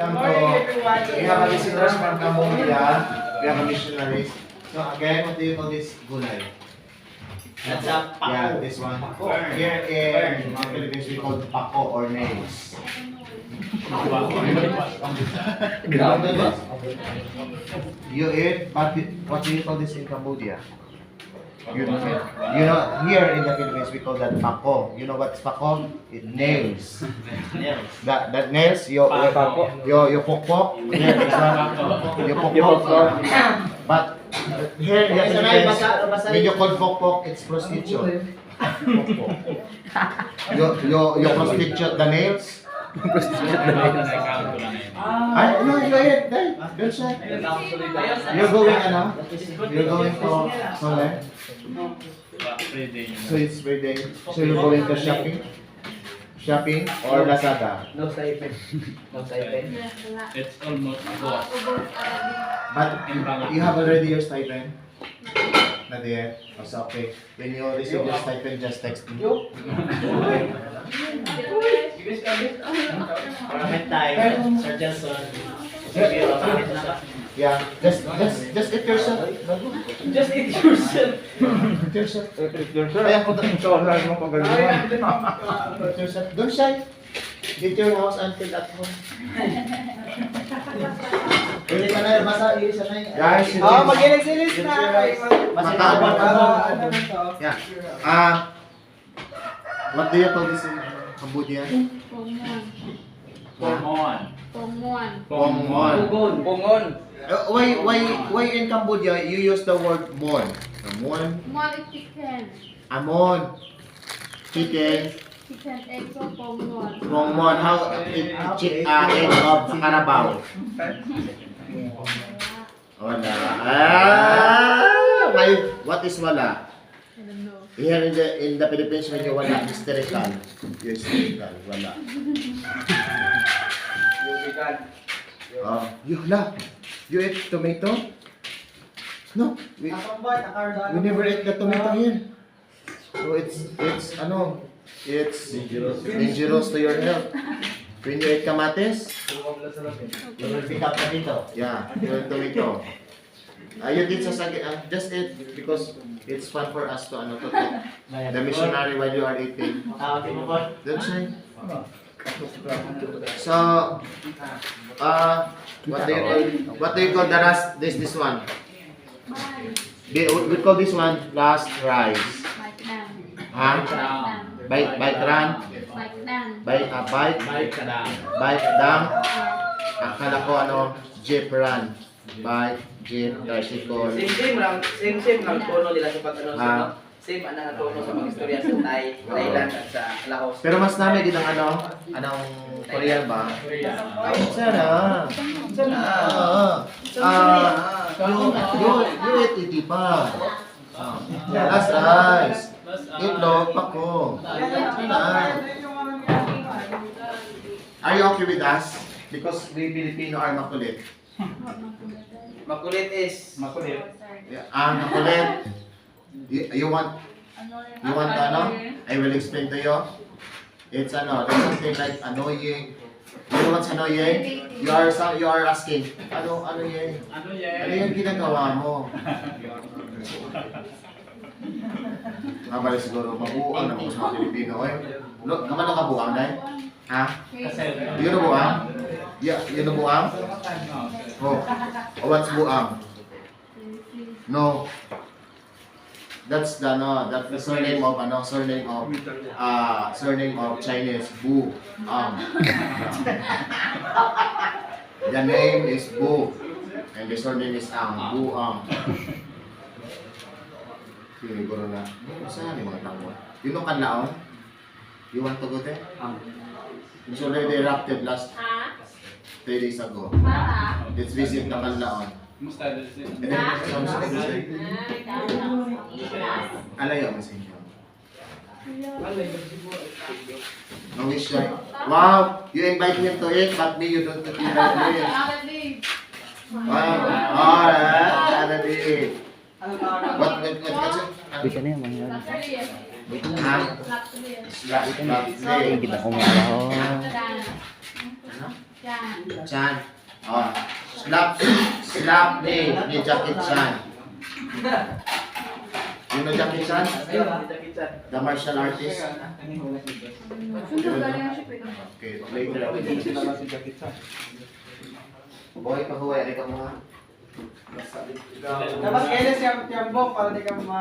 come to, we have a visitors from Cambodia, we have a missionaries. So again, what do you call this gulay? That's a pako. Yeah, this one. Here in Philippines, we call pako or nails. You eat, but what do you call this in Cambodia? You know, here in the Philippines, we call that pako. You know what's pako? It nails. That nails, you pokpok. Here, this one, you pokpok. But here in the Philippines, when you call pokpok, it's prostitute. Pokpok. You prostitute the nails. I no, you eat. Don't say. You're going, ano? You're going to somewhere. So it's Friday. So you're going to shopping? Shopping or Lazada? No stipend. No stipend. It's almost about. But you have already your stipend? Not yet? Oh, so okay. When you receive your stipend, just text me. Maraming time. Sir Jason. Yeah, just eat yourself. Just eat yourself. Eat yourself. Kaya ko ito mo pagalingan. Eat yourself. Don't shy. Get your house until at home. Hindi ka na basa, isa na yun. Guys, Mag-ilis na. Mataabang ka. Yeah. What do you call this in Cambodia? Pomon. Pongmon. Pungon. Why in Cambodia you use the word mon? Mon. Mon is chicken. Amon. Chicken. Chicken egg so pomon. Pongmon. How it egg of Carabao? Wala. What is wala? I don't know. Here in the Philippines when you wala, hysterical. You're hysterical. Wala. You eat tomato? No, we never ate the tomato here. So it's dangerous to your health. When you eat kamatis, you will pick up tomato. Yeah, you eat tomato. You did just eat because it's fun for us to talk the missionary while you are eating. Don't say. So, what do you call the last? This one. We call this one last rice. Bite Huh? Bite run. Bite dam. Akala ko jeep run. Bite jeep tricycle. Same lang tono nila sa pag same ang tono sa mga istorya sa Thailand at sa Laos. Pero mas namin din ang anong Korean ba? Sana. You eat it pa. Last rice. Itlog, pako. Are you okay with us? Because we Filipino are makulit. Makulit is makulit. Makulit. You want I will explain to you. It's there's something like annoying. You know what's annoying? You are asking, ano yan? Ano yung ginagawa mo? Mabali siguro, mabuang na mga sa Pilipino. Naman ang kabuang dahil? Ha? Yun ang buang? Yun ang buang? Oh. What's buang? No. That's the surname of surname of Chinese Bu. The name is Bu and the surname is Bu Siguro na. Saan yung mga tao? You know Kanlaon? You want to go there? It's already erupted last 3 days ago. Let's visit the Kanlaon. Alayo mo sa inyo. No wish siya. Wow! You invite him to eat, but me you don't invite me. Wow! Alright! What? Bisa na yan, mga Slap. kita umaraw. Ano? Chan. Chan. Oh. Slap ni Jackie Chan. You know Jackie Chan? Ayun, Jackie Chan. The martial artist? Sundo galing ang ship ito. Okay, later. Boy, pahuway, ay ka mga. Dapat kailan siya tiyambok para di ka ma...